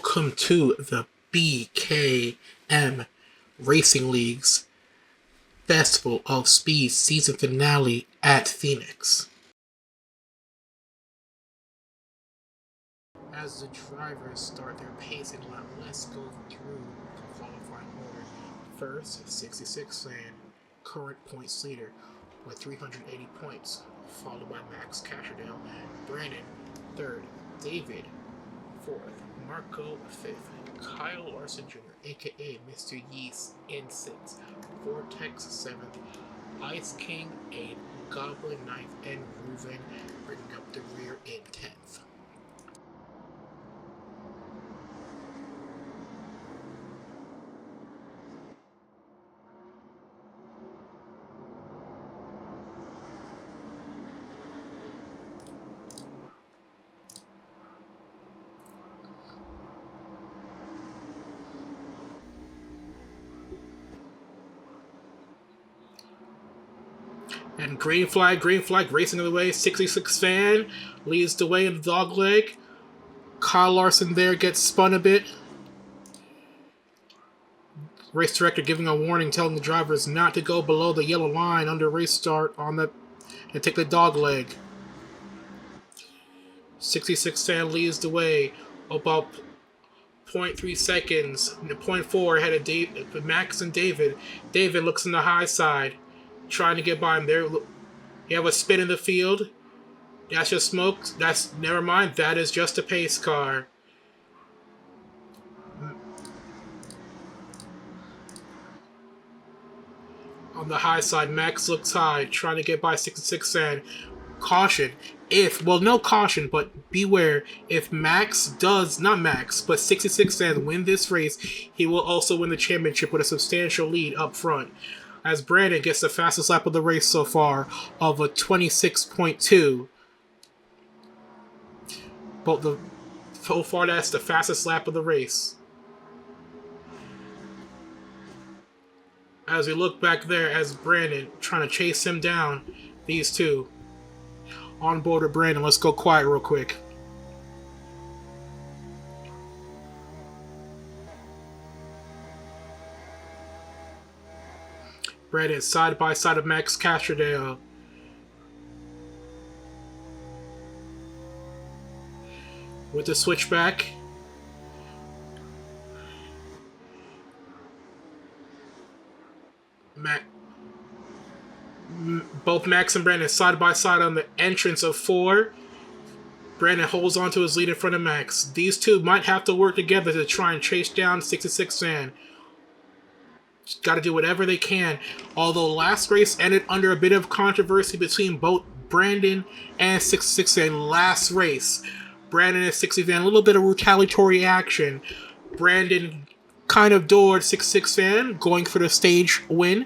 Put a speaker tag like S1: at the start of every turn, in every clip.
S1: welcome to the BKM Racing League's Festival of Speed season finale at Phoenix. As the drivers start their pacing lap, let's go through the qualifying order. First, 66 Sand, current points leader with 380 points, followed by Max Casherdale, Brandon, third, David, fourth, Marco, fifth, Kyle Larson Jr., aka Mr. Yeast, in sixth, Vortex, seventh, Ice King, eighth, Goblin, ninth, and Reuven bringing up the rear in 10th. And green flag, racing the way. 66 Fan leads the way in the dog leg. Kyle Larson there gets spun a bit. Race director giving a warning, telling the drivers not to go below the yellow line under race start and take the dog leg. 66 Fan leads the way about 0.3 seconds, 0.4 ahead of Max and David. David looks on the high side, trying to get by him. There, you have a spin in the field. That's just smoke. Never mind. That is just a pace car. On the high side, Max looks high, trying to get by 66 Sand. Caution. No caution, but beware. If not Max, but 66 Sand win this race, he will also win the championship with a substantial lead up front. As Brandon gets the fastest lap of the race so far of a 26.2. So far, that's the fastest lap of the race. As we look back there, as Brandon trying to chase him down, these two. On board with Brandon, let's go quiet real quick. Brandon side by side of Max Castrodale. With the switchback. Both Max and Brandon side by side on the entrance of 4. Brandon holds on to his lead in front of Max. These two might have to work together to try and chase down 66 Sand. Got to do whatever they can. Although last race ended under a bit of controversy between both Brandon and 66 Sand. Last race, Brandon and 66 Sand, a little bit of retaliatory action. Brandon kind of doored 66 Sand, going for the stage win.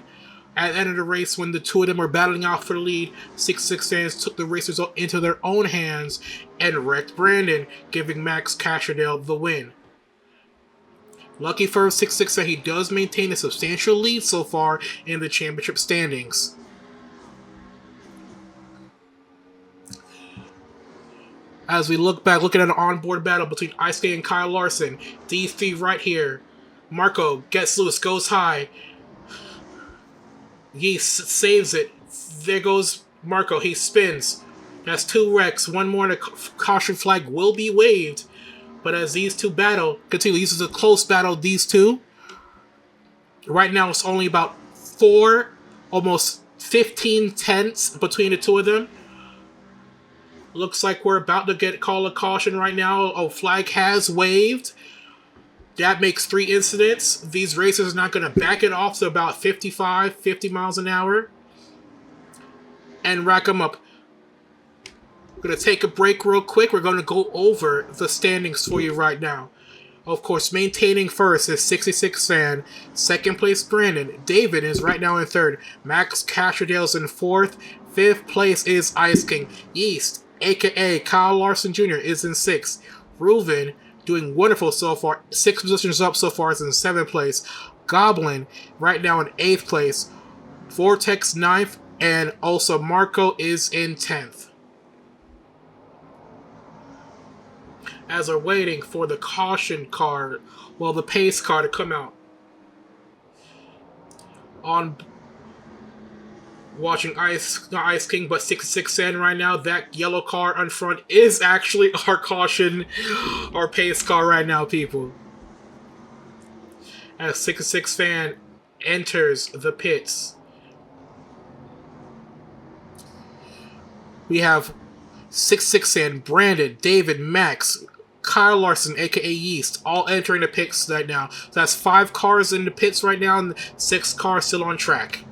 S1: At the end of the race, when the two of them were battling out for the lead, 66 Sand took the race result into their own hands and wrecked Brandon, giving Max Casherdale the win. Lucky for 66 Sand, he does maintain a substantial lead so far in the championship standings. As we look back, looking at an onboard battle between Ice King and Kyle Larson. These three right here. Marco gets loose, goes high. Yeast saves it. There goes Marco. He spins. That's 2 wrecks. One more and a caution flag will be waved. But as these two continue, this is a close battle, these two. Right now, it's only about 4, almost 15 tenths between the two of them. Looks like we're about to call a caution right now. Oh, flag has waved. That makes 3 incidents. These racers are not going to back it off to about 50 miles an hour. And rack them up. We're going to take a break real quick. We're going to go over the standings for you right now. Of course, maintaining first is 66 Sand. Second place, Brandon. David is right now in third. Max Casherdale's in fourth. Fifth place is Ice King. Yeast, a.k.a. Kyle Larson Jr., is in sixth. Reuven, doing wonderful so far. 6 positions up so far, is in 7th place. Goblin, right now in 8th place. Vortex, 9th. And also Marco is in 10th. as we're waiting for the caution car, well, the pace car to come out. On watching not Ice King, but 66 Sand right now. That yellow car on front is actually our caution, our pace car right now, people. As 66 Fan enters the pits, we have 66 Sand, Brandon, David, Max, Kyle Larson, aka Yeast, all entering the pits right now. So that's 5 cars in the pits right now, and 6 cars still on track.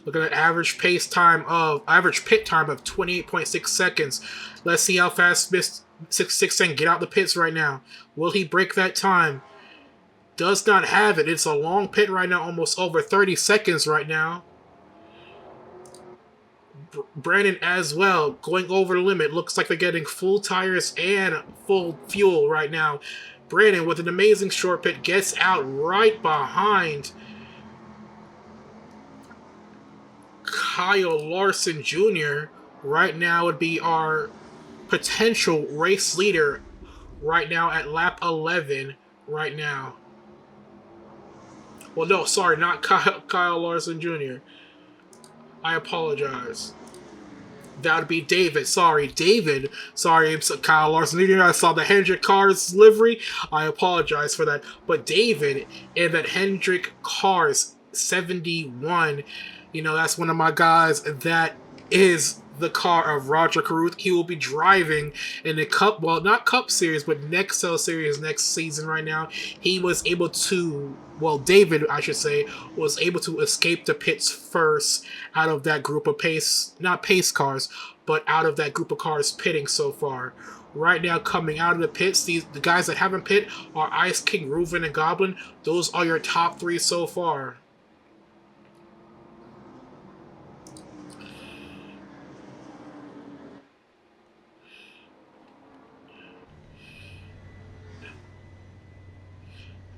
S1: Look at that average pit time of 28.6 seconds. Let's see how fast Miss 66 can get out the pits right now. Will he break that time? Does not have it. It's a long pit right now, almost over 30 seconds right now. Brandon as well, going over the limit. Looks like they're getting full tires and full fuel right now. Brandon, with an amazing short pit, gets out right behind Kyle Larson Jr. right now would be our potential race leader right now at lap 11 right now. Well, no, sorry, not Kyle Larson Jr. I apologize. That would be David. Sorry, David. Sorry, it's Kyle Larson Jr. I saw the Hendrick Cars livery. I apologize for that. But David in that Hendrick Cars 71, that's one of my guys. That is the car of Roger Carruth. He will be driving in the Cup, well, not Cup Series, but Nextel Series next season right now. He was able to, well, David, I should say, was able to escape the pits first out of that group of not pace cars, but out of that group of cars pitting so far. Right now, coming out of the pits, the guys that haven't pit are Ice King, Reuven, and Goblin. Those are your top 3 so far.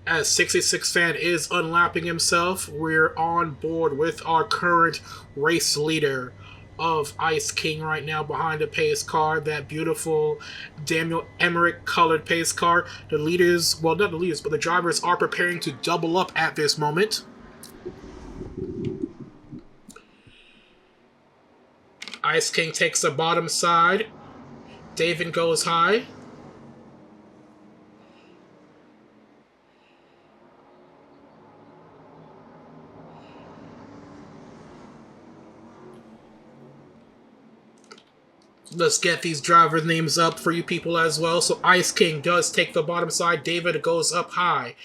S1: As 66 Fan is unlapping himself, we're on board with our current race leader of Ice King right now behind the pace car, that beautiful Daniel Emmerich colored pace car. The leaders, well, not the leaders, but the drivers are preparing to double up at this moment. Ice King takes the bottom side. David goes high. Let's get these driver names up for you people as well. So Ice King does take the bottom side. David goes up high.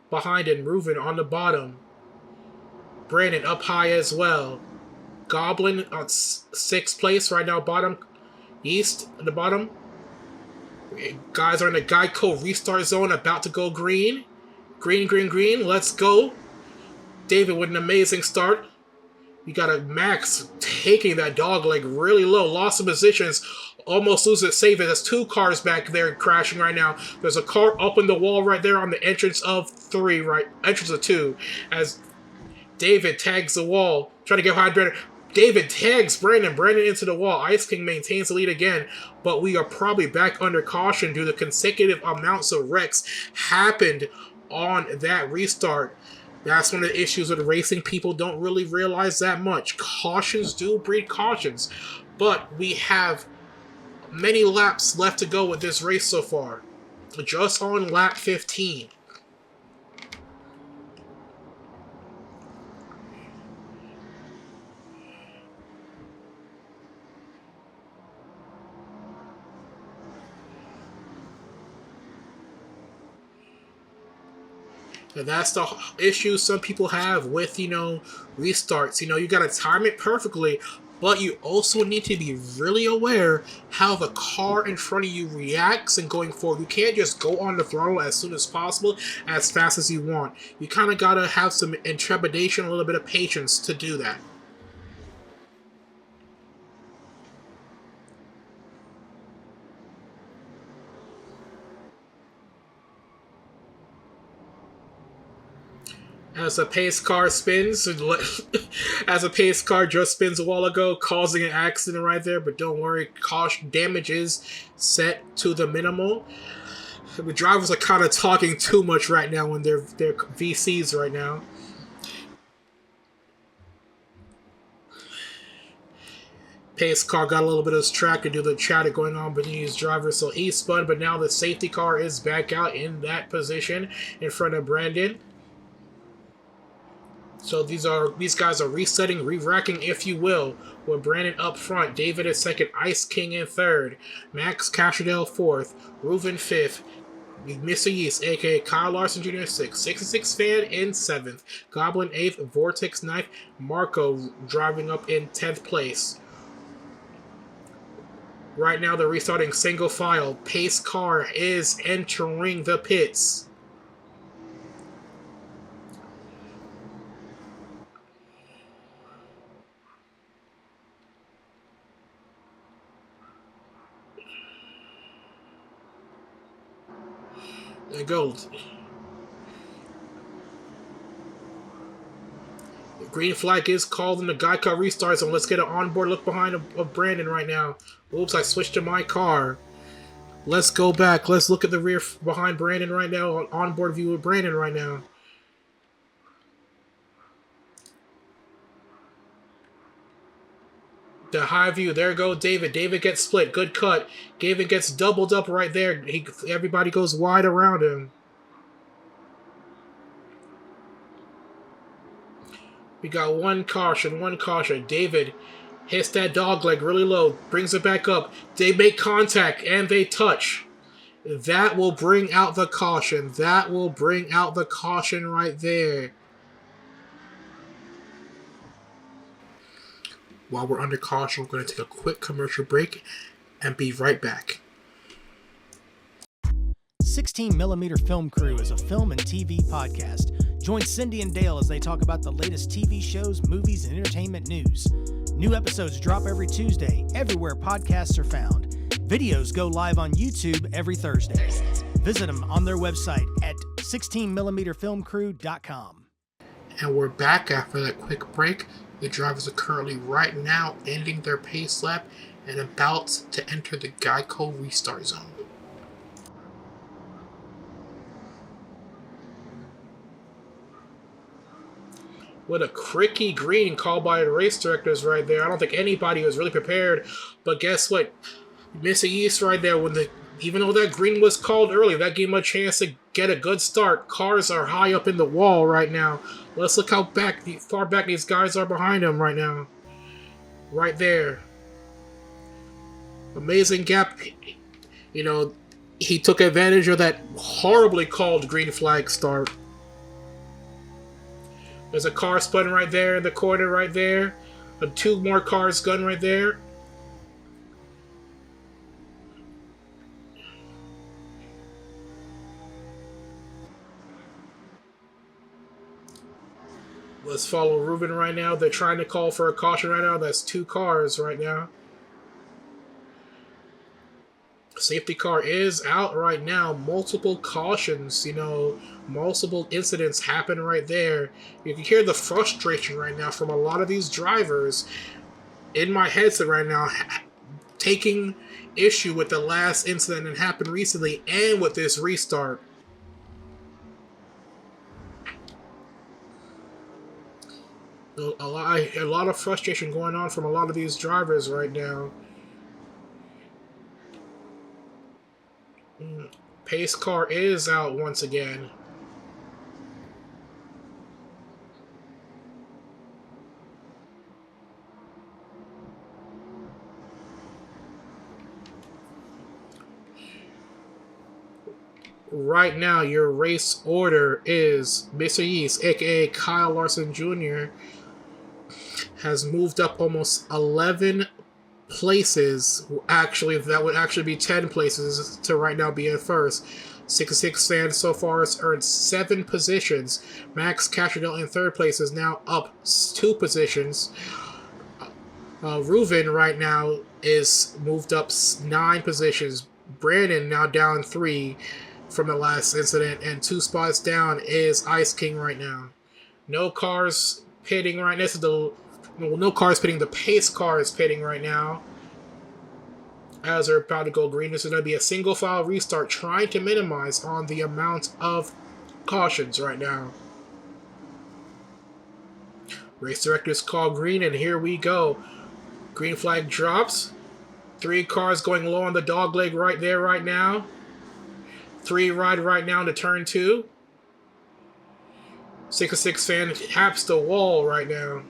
S1: Behind him, Reuven on the bottom. Brandon up high as well. Goblin on 6th place right now, bottom. East at the bottom. Guys are in the Geico restart zone, about to go green. Green, green, green. Let's go. David with an amazing start. You got a Max taking that dog leg really low. Lost some positions. Almost loses save it. There's 2 cars back there crashing right now. There's a car up in the wall right there on the entrance of 3, right? Entrance of 2. As David tags the wall. Trying to get behind Brandon. David tags Brandon. Brandon into the wall. Ice King maintains the lead again. But we are probably back under caution due to consecutive amounts of wrecks happened on that restart. That's one of the issues with racing. People don't really realize that much. Cautions do breed cautions. But we have many laps left to go with this race so far. Just on lap 15. And that's the issue some people have with, restarts. You got to time it perfectly, but you also need to be really aware how the car in front of you reacts and going forward. You can't just go on the throttle as soon as possible, as fast as you want. You kind of got to have some intrepidation, a little bit of patience to do that. As a pace car spins, as a pace car just spins a while ago, causing an accident right there. But don't worry, caution damage is set to the minimal. The drivers are kind of talking too much right now when they're VCs right now. Pace car got a little bit of track to do the chatter going on between these drivers, so he spun, but now the safety car is back out in that position in front of Brandon. So these guys are resetting, re-racking, if you will, with Brandon up front, David in second, Ice King in third, Max Casherdale fourth, Reuven fifth, Mr. Yeast, aka Kyle Larson Jr. 6th, 66 Fan in 7th, Goblin 8th, Vortex 9th, Marco driving up in 10th place. Right now they're restarting single file. Pace car is entering the pits. There it goes. The green flag is called and the guy car restarts, and let's get an onboard look behind of Brandon right now. Oops, I switched to my car. Let's go back. Let's look at the rear behind Brandon right now. On onboard view of Brandon right now. The high view. There go David. David gets split. Good cut. David gets doubled up right there. Everybody goes wide around him. We got one caution. David hits that dog leg really low. Brings it back up. They make contact and they touch. That will bring out the caution. That will bring out the caution right there. While we're under caution, we're going to take a quick commercial break and be right back.
S2: 16mm Film Crew is a film and TV podcast. Join Cindy and Dale as they talk about the latest TV shows, movies, and entertainment news. New episodes drop every Tuesday, everywhere podcasts are found. Videos go live on YouTube every Thursday. Visit them on their website at 16mmfilmcrew.com.
S1: And we're back after that quick break. The drivers are currently right now ending their pace lap and about to enter the Geico restart zone. What a cricky green call by the race directors right there. I don't think anybody was really prepared. But guess what? Mr. Yeast right there, even though that green was called early, that gave him a chance to get a good start. Cars are high up in the wall right now. Let's look how far back these guys are behind him right now. Right there. Amazing gap. You know, he took advantage of that horribly called green flag start. There's a car spun right there in the corner right there. Two more cars gun right there. Let's follow Reuven right now. They're trying to call for a caution right now. That's two cars right now. Safety car is out right now. Multiple cautions, multiple incidents happen right there. You can hear the frustration right now from a lot of these drivers in my headset right now, taking issue with the last incident that happened recently and with this restart. A lot of frustration going on from a lot of these drivers right now. Pace car is out once again. Right now, your race order is Mr. Yeast, aka Kyle Larson Jr., has moved up almost 11 places. Actually, that would actually be 10 places to right now be in first. 66 Fan so far has earned 7 positions. Max Casherdale in third place is now up 2 positions. Reuven right now is moved up 9 positions. Brandon now down 3 from the last incident, and 2 spots down is Ice King right now. No cars pitting right now. This is no cars pitting. The pace car is pitting right now. As they're about to go green, this is going to be a single file restart, trying to minimize on the amount of cautions right now. Race directors call green, and here we go. Green flag drops. 3 cars going low on the dog leg right there right now. 3 right now into turn 2. 606 fan taps the wall right now.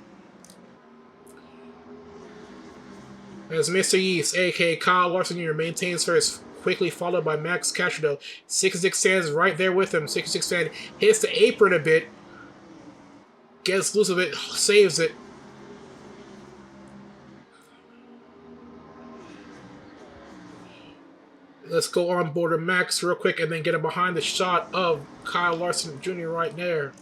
S1: As Mr. Yeast, aka Kyle Larson Jr., maintains first, quickly followed by Max Castrado. 66 fans right there with him. 66 fan hits the apron a bit. Gets loose of it, saves it. Let's go on board of Max real quick and then get him behind the shot of Kyle Larson Jr. right there.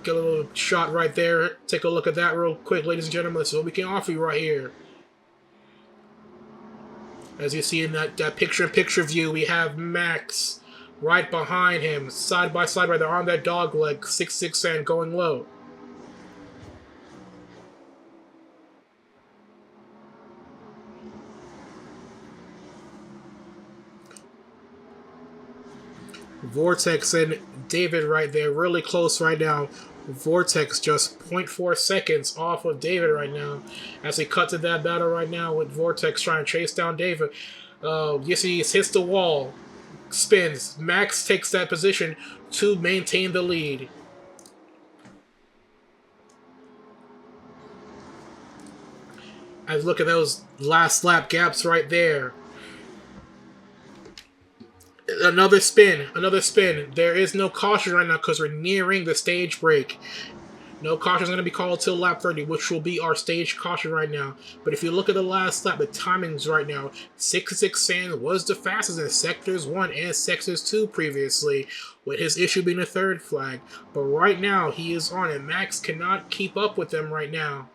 S1: Get a little shot right there. Take a look at that real quick, ladies and gentlemen. This is what we can offer you right here. As you see in that picture-in-picture view, we have Max right behind him, side by side right there on that dog leg. 6-6 fan going low. Vortex and David right there, really close right now. Vortex just 0.4 seconds off of David right now. As he cut to that battle right now with Vortex trying to chase down David. You see, he hits the wall, spins. Max takes that position to maintain the lead. As look at those last lap gaps right there. Another spin. There is no caution right now because we're nearing the stage break. No caution is going to be called till lap 30, which will be our stage caution right now. But if you look at the last lap, the timings right now, 6-6 fan was the fastest in sectors 1 and sectors 2 previously, with his issue being the third flag. But right now, he is on it. Max cannot keep up with them right now.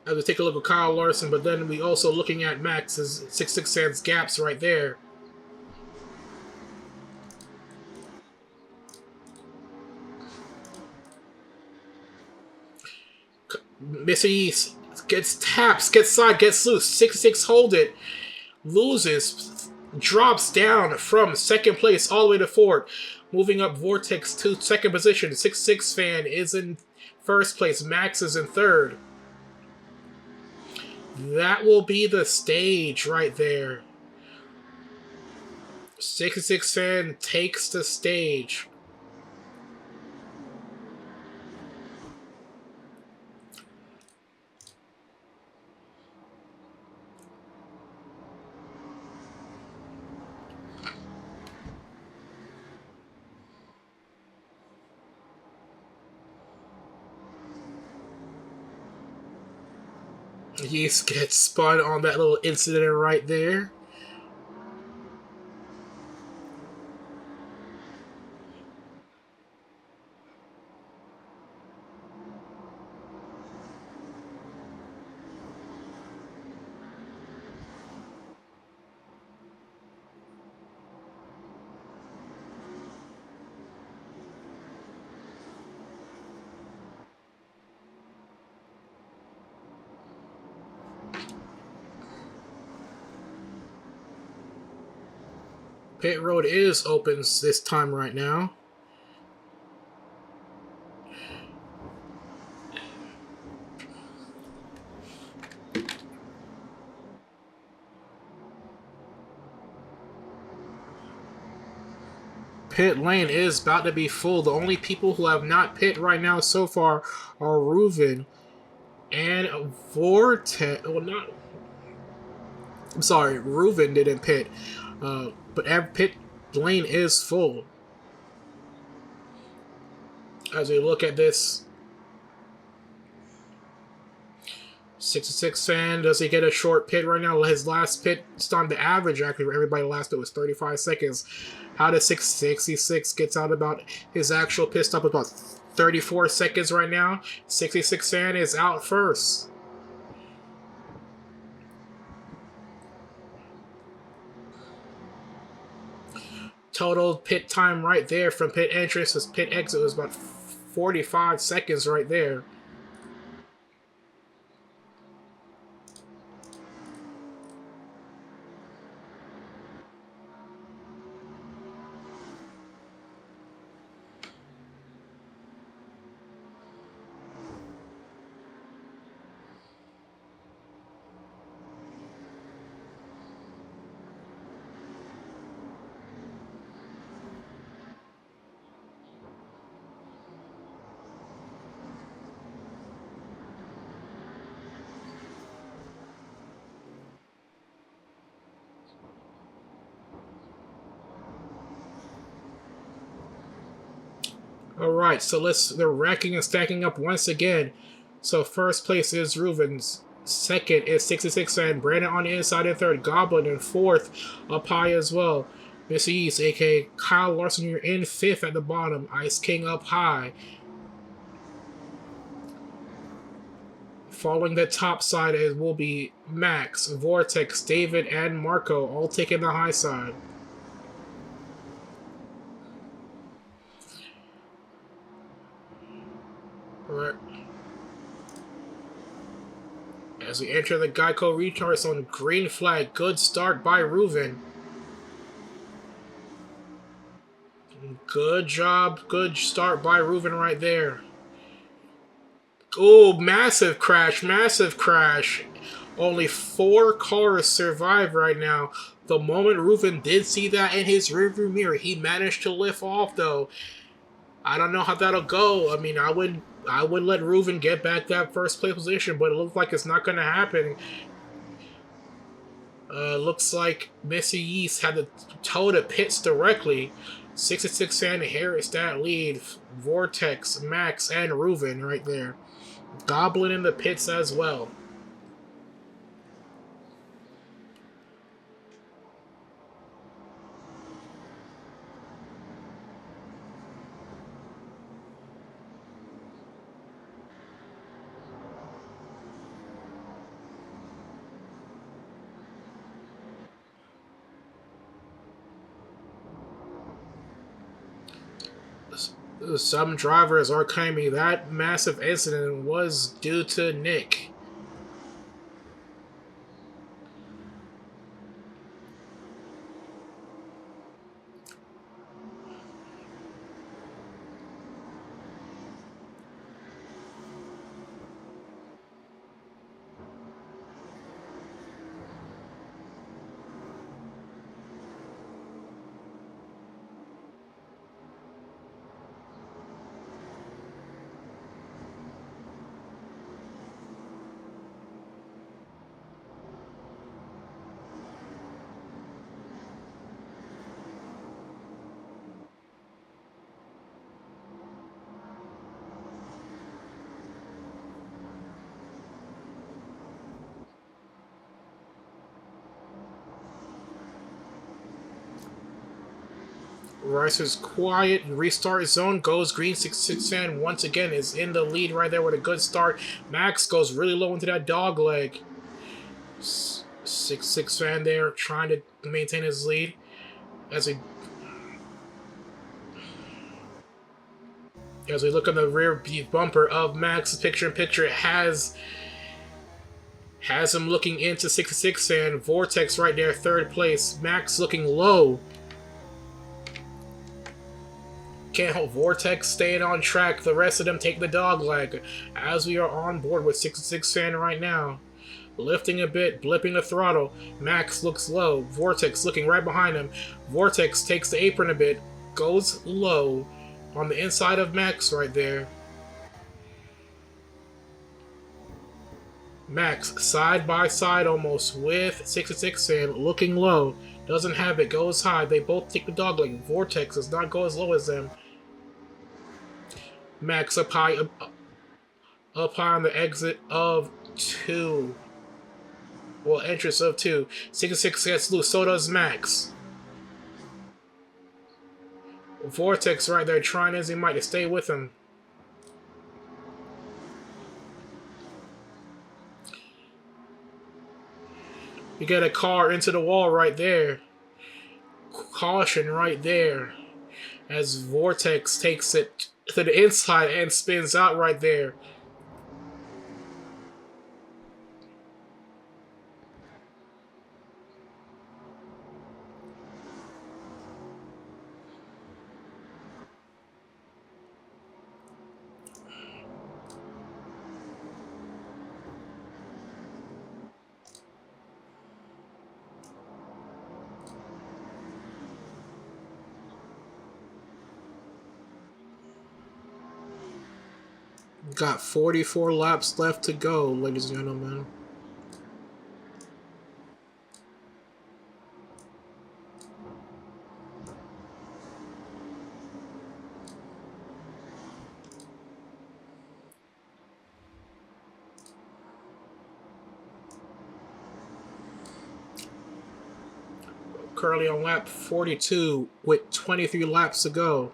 S1: As we take a look at Kyle Larson, but then we also looking at Max's 6-6 fan's gaps right there. Mr. Yeast gets taps, gets side, gets loose. 6-6 hold it, loses, drops down from second place all the way to fourth. Moving up Vortex to second position. 6-6 fan is in first place. Max is in third. That will be the stage right there. 6-6 fan takes the stage. Yeast gets spun on that little incident right there. Pit road is open this time right now. Pit lane is about to be full. The only people who have not pit right now so far are Reuven and Vortex. Well, not. I'm sorry, Reuven didn't pit. But every pit lane is full. As we look at this, 6-6 fan, does he get a short pit right now? His last pit time, the average actually for everybody last pit was 35 seconds. How does 666 gets out about his actual pit stop about 34 seconds right now? 66 fan is out first. Total pit time right there from pit entrance to pit exit was about 45 seconds right there. Alright, so they're racking and stacking up once again. So first place is Reuven's. Second is 66 and Brandon on the inside in third. Goblin in fourth, up high as well. Missy East, aka Kyle Larson, you're in fifth at the bottom. Ice King up high. Following the top side it will be Max, Vortex, David, and Marco, all taking the high side. Alright. As we enter the Geico retard zone, green flag, good start by Reuven. Good job, good start by Reuven right there. Oh, massive crash, massive crash. Only 4 cars survive right now. The moment Reuven did see that in his rearview mirror, he managed to lift off though. I don't know how that'll go. I mean, I would let Reuven get back that first place position, but it looks like it's not going to happen. Looks like Missy Yeast had to toe the pits directly. 66 and Harris that lead. Vortex, Max, and Reuven right there. Goblin in the pits as well. Some drivers are claiming that massive incident was due to Nick. Ricer's quiet, restart zone, goes green, 6-6 fan once again is in the lead right there with a good start. Max goes really low into that dog leg. 6-6 fan there trying to maintain his lead. As we look on the rear bumper of Max, picture in picture, it has him looking into 66 fan. Vortex right there, third place. Max looking low. Can't hold Vortex staying on track. The rest of them take the dog leg. As we are on board with 66 fan right now. Lifting a bit, blipping the throttle. Max looks low. Vortex looking right behind him. Vortex takes the apron a bit. Goes low. On the inside of Max right there. Max side by side almost with 66 fan. Looking low. Doesn't have it. Goes high. They both take the dog leg. Vortex does not go as low as them. Max up high on the exit of 2. Well, entrance of 2. 66 gets loose, so does Max. Vortex right there trying as he might to stay with him. You get a car into the wall right there. caution right there as Vortex takes it to the inside and spins out right there. Got 44 laps left to go, ladies and gentlemen. Currently on lap 42 with 23 laps to go.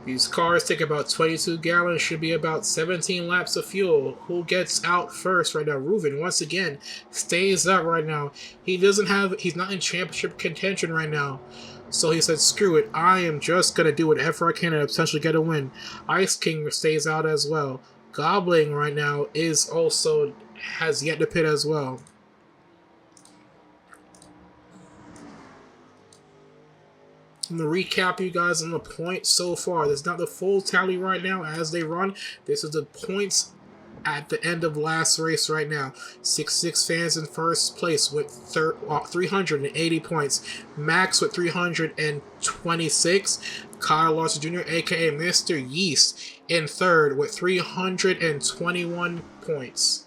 S1: These cars take about 22 gallons, should be about 17 laps of fuel. Who gets out first right now? Reuven, once again, stays up right now. He's not in championship contention right now. So he said, screw it, I am just going to do whatever I can to potentially get a win. Ice King stays out as well. Goblin right now has yet to pit as well. I'm going to recap you guys on the points so far. This is not the full tally right now as they run. This is the points at the end of last race right now. 66 fans in first place with 380 points. Max with 326. Kyle Larson Jr., a.k.a. Mr. Yeast, in third with 321 points.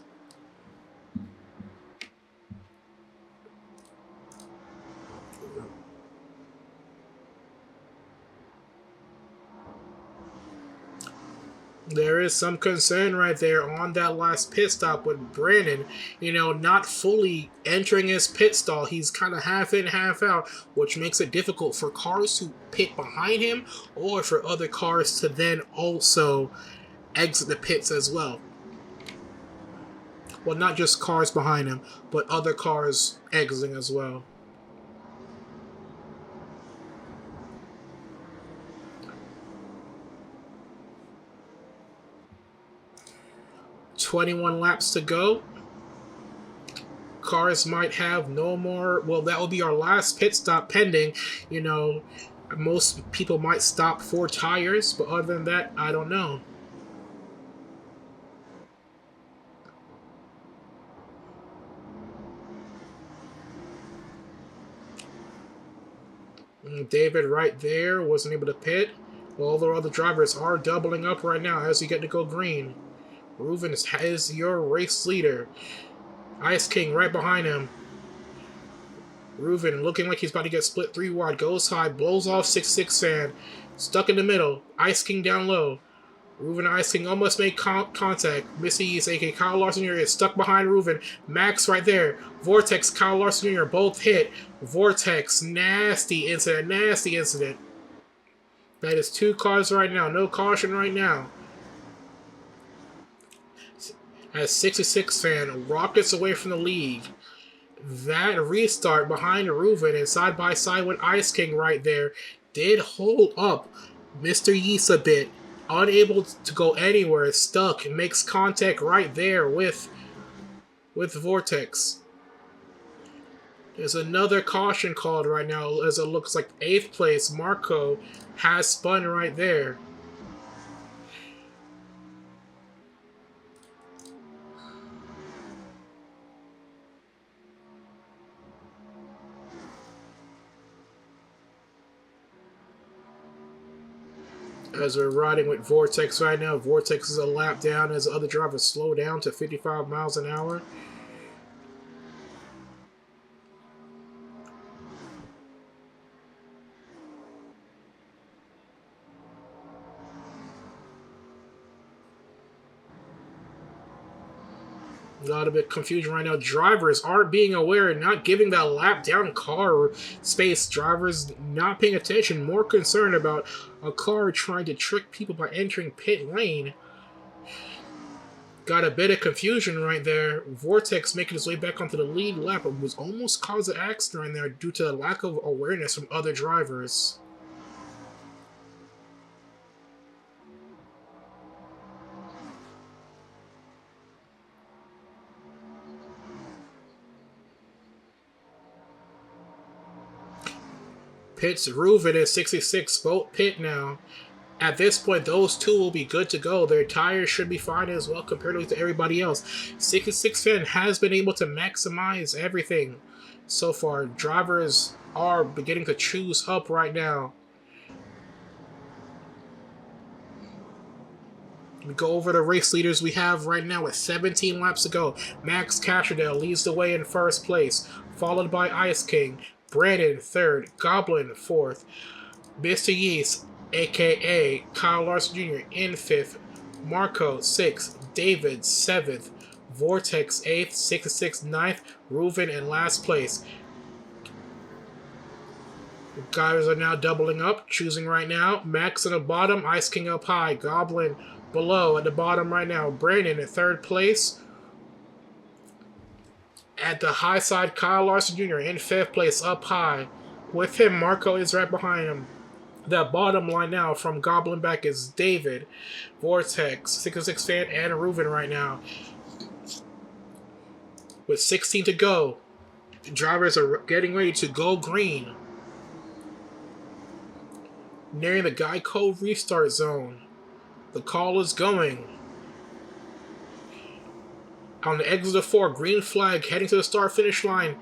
S1: There is some concern right there on that last pit stop with Brandon, not fully entering his pit stall. He's kind of half in, half out, which makes it difficult for cars to pit behind him or for other cars to then also exit the pits as well. Well, not just cars behind him, but other cars exiting as well. 21 laps to go. Cars might have no more. Well, that will be our last pit stop pending. Most people might stop for tires, but other than that, I don't know. David right there wasn't able to pit. Well, the other drivers are doubling up right now as you get to go green. Reuven is your race leader. Ice King right behind him. Reuven looking like he's about to get split 3 wide. Goes high, blows off 6-6 fan. Stuck in the middle. Ice King down low. Reuven and Ice King almost made contact. Missy East, a.k.a. Kyle Larson Jr. is stuck behind Reuven. Max right there. Vortex, Kyle Larson Jr. both hit. Vortex, nasty incident. That is 2 cars right now. No caution right now. As 66 fan rockets away from the lead. That restart behind Reuven and side by side with Ice King right there did hold up Mr. Yeast a bit. Unable to go anywhere, stuck, makes contact right there with Vortex. There's another caution called right now as it looks like 8th place Marco has spun right there. As we're riding with Vortex right now, Vortex is a lap down as the other drivers slow down to 55 miles an hour. A lot of bit confusion right now. Drivers aren't being aware and not giving that lap down car space. Drivers not paying attention, more concerned about a car trying to trick people by entering pit lane. Got a bit of confusion right there. Vortex making his way back onto the lead lap, but was almost caused an accident in there due to the lack of awareness from other drivers. Pits Reuven and 66 both pit now. At this point, those two will be good to go. Their tires should be fine as well compared to everybody else. 66 Fan has been able to maximize everything so far. Drivers are beginning to choose up right now. We go over the race leaders we have right now with 17 laps to go. Max Casherdale leads the way in first place, followed by Ice King, Brandon third, Goblin fourth, Mr. Yeast, aka Kyle Larson Jr. in fifth, Marco sixth, David seventh, Vortex eighth, 66 ninth, Reuven in last place. Guys are now doubling up, choosing right now. Max at the bottom, Ice King up high, Goblin below at the bottom right now. Brandon in third place. At the high side, Kyle Larson Jr. in fifth place up high. With him, Marco is right behind him. The bottom line now from Goblin back is David, Vortex, 66 Fan, and Reuven right now. With 16 to go, the drivers are getting ready to go green. Nearing the Geico restart zone. The call is going. On the exit of 4, green flag heading to the start-finish line.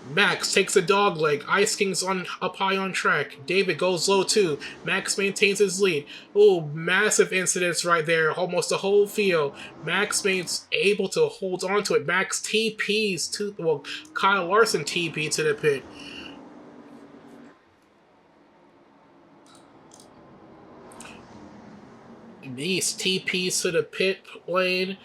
S1: Max takes a dog leg. Ice King's up high on track. David goes low too. Max maintains his lead. Oh, massive incidents right there. Almost the whole field. Max is able to hold on to it. Max TPs to, well, Kyle Larson TP to the pit. These TPs to the pit lane.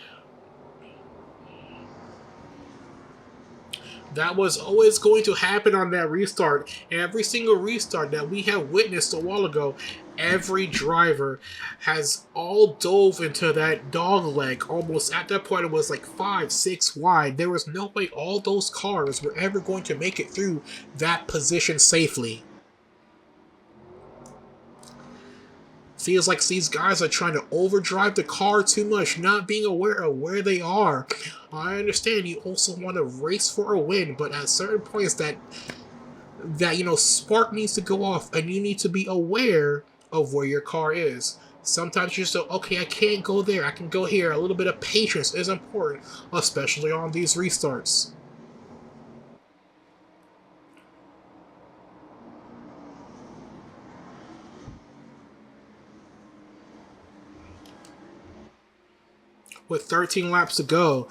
S1: That was always going to happen on that restart. Every single restart that we have witnessed a while ago, every driver has all dove into that dog leg. Almost at that point, it was like 5, 6 wide. There was no way all those cars were ever going to make it through that position safely. Feels like these guys are trying to overdrive the car too much, not being aware of where they are. I understand you also want to race for a win, but at certain points that spark needs to go off, and you need to be aware of where your car is. Sometimes you're so, okay, I can't go there, I can go here. A little bit of patience is important, especially on these restarts. With 13 laps to go,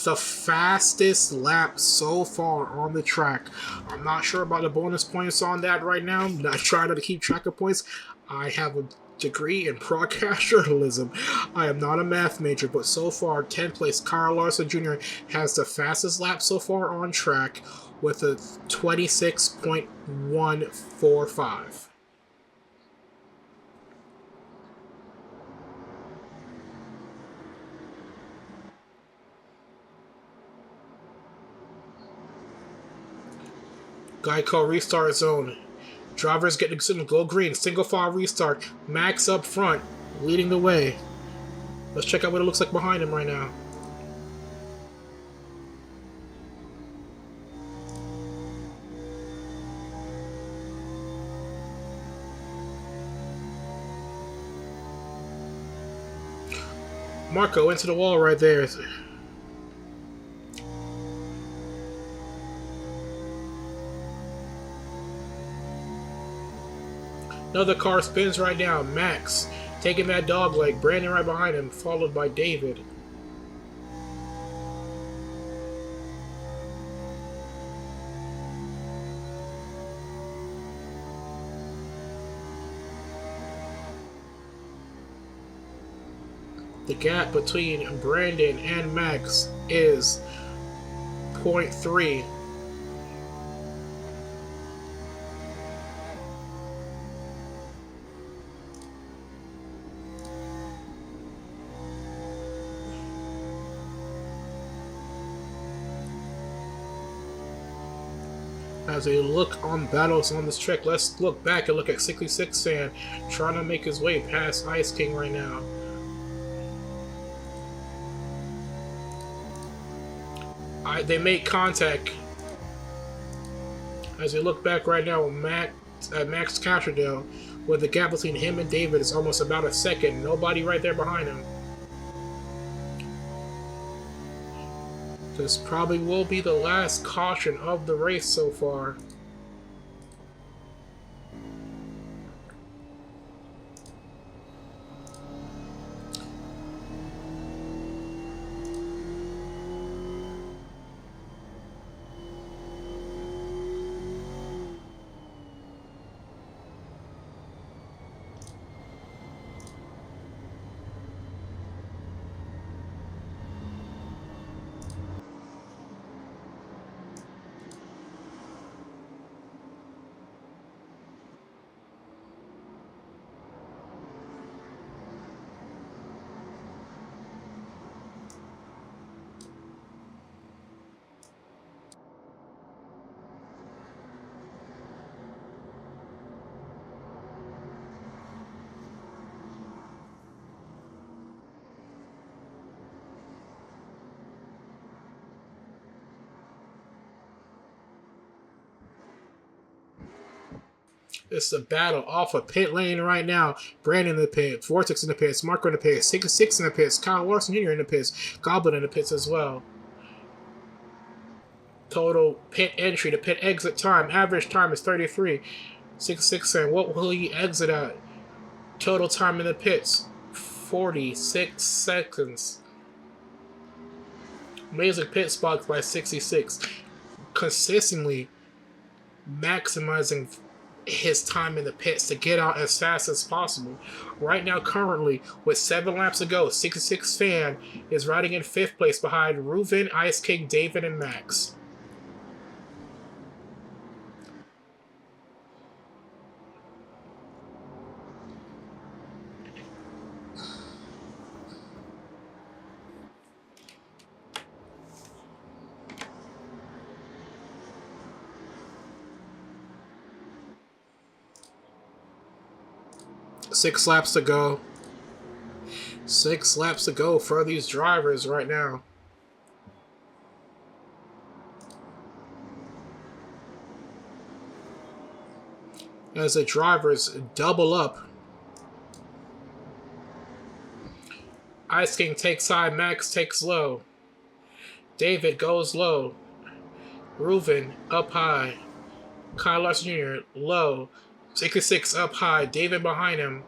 S1: the fastest lap so far on the track. I'm not sure about the bonus points on that right now. I'm not trying to keep track of points. I have a degree in broadcast journalism. I am not a math major, but so far, 10th place Kyle Larson Jr. has the fastest lap so far on track with a 26.145. Geico restart zone. Drivers getting signal, go green. Single file restart. Max up front, leading the way. Let's check out what it looks like behind him right now. Marco into the wall right there. Another car spins right now. Max taking that dog leg. Brandon right behind him, followed by David. The gap between Brandon and Max is 0.3. As we look on battles on this track, let's look back and look at 66 Fan trying to make his way past Ice King right now. They make contact. As we look back right now, Max Castrodale, with the gap between him and David is almost about a second. Nobody right there behind him. This probably will be the last caution of the race so far. It's a battle off of pit lane right now. Brandon in the pit, Vortex in the pits, Marco in the pits, 66 in the pits, Kyle Larson Jr. in the pits, Goblin in the pits as well. Total pit entry to pit exit time. Average time is 33. 66 and what will he exit at? Total time in the pits, 46 seconds. Amazing pit spots by 66. Consistently maximizing his time in the pits to get out as fast as possible. Right now, currently, with 7 laps to go, 66 Fan is riding in 5th place behind Reuven, Ice King, David, and Max. Six laps to go. 6 laps to go for these drivers right now. As the drivers double up. Ice King takes high, Max takes low. David goes low. Reuven up high. Kyle Larson Jr. low. 66 up high. David behind him.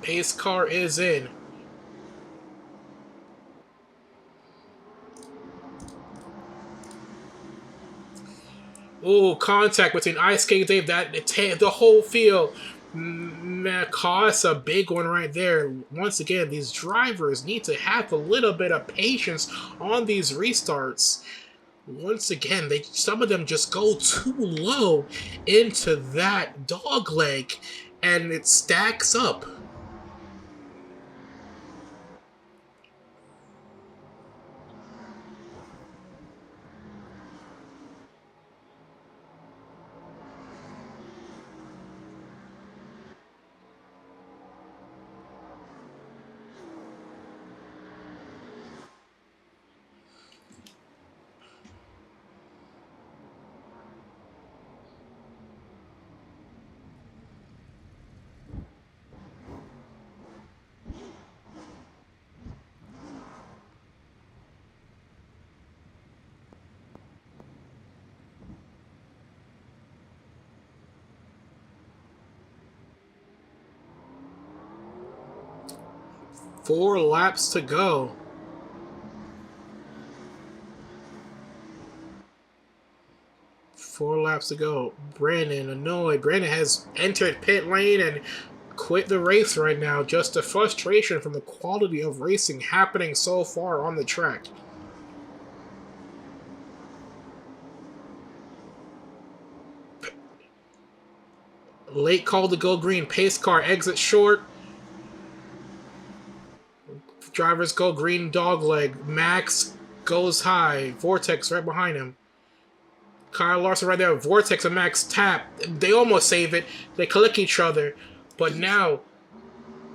S1: Pace car is in. Ooh, contact between Ice King and Dave. The whole field. That's a big one right there. Once again, these drivers need to have a little bit of patience on these restarts. Once again, some of them just go too low into that dog leg, and it stacks up. Four laps to go. Brandon annoyed. Brandon has entered pit lane and quit the race right now. Just a frustration from the quality of racing happening so far on the track. Late call to go green. Pace car exit short. Drivers go green dog leg. Max goes high. Vortex right behind him. Kyle Larson right there, Vortex and Max tap. They almost save it. They click each other. But now,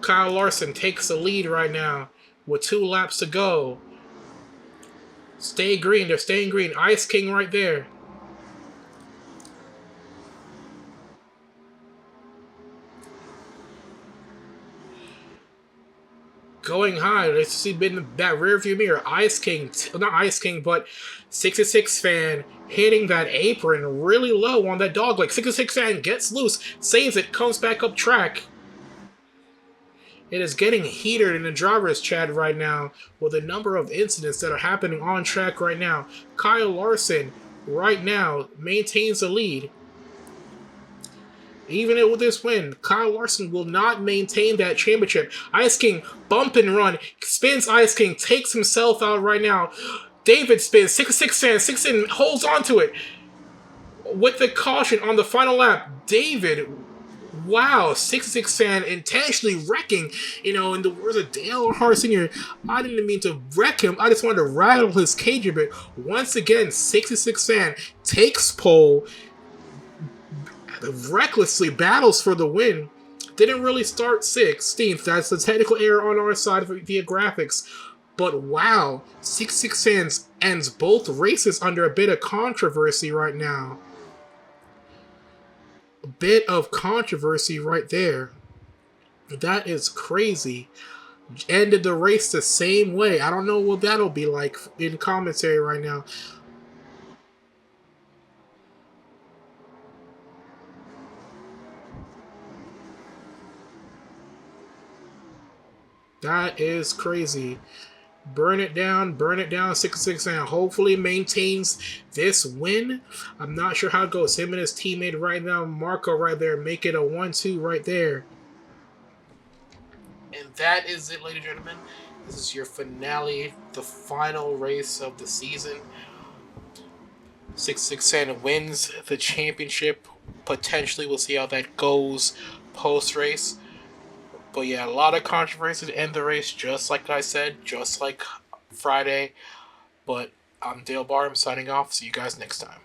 S1: Kyle Larson takes the lead right now with 2 laps to go. Stay green. They're staying green. Ice King right there. Going high. Let's see in that rear view mirror. Ice King, not Ice King, but 66 fan hitting that apron really low on that dog leg. 66 fan gets loose, saves it, comes back up track. It is getting heated in the driver's chat right now with a number of incidents that are happening on track right now. Kyle Larson right now maintains the lead. Even with this win, Kyle Larson will not maintain that championship. Ice King, bump and run, spins Ice King, takes himself out right now. David spins, 6-6 fan, 6 in, holds on to it. With the caution on the final lap, David, wow, 6-6 fan intentionally wrecking, in the words of Dale Earnhardt Sr., I didn't mean to wreck him, I just wanted to rattle his cage a bit. Once again, 6-6 fan takes pole, recklessly battles for the win. Didn't really start 16th. That's the technical error on our side via graphics. But wow, 6-6 fans ends both races under a bit of controversy right now. A bit of controversy right there. That is crazy. Ended the race the same way. I don't know what that'll be like in commentary right now. That is crazy. Burn it down, 6-6 and hopefully maintains this win. I'm not sure how it goes. Him and his teammate right now, Marco right there, make it a 1-2 right there. And that is it, ladies and gentlemen. This is your finale, the final race of the season. 6-6 and wins the championship. Potentially, we'll see how that goes post-race. But yeah, a lot of controversy to end the race, just like I said, just like Friday. But I'm Dale Barham signing off. See you guys next time.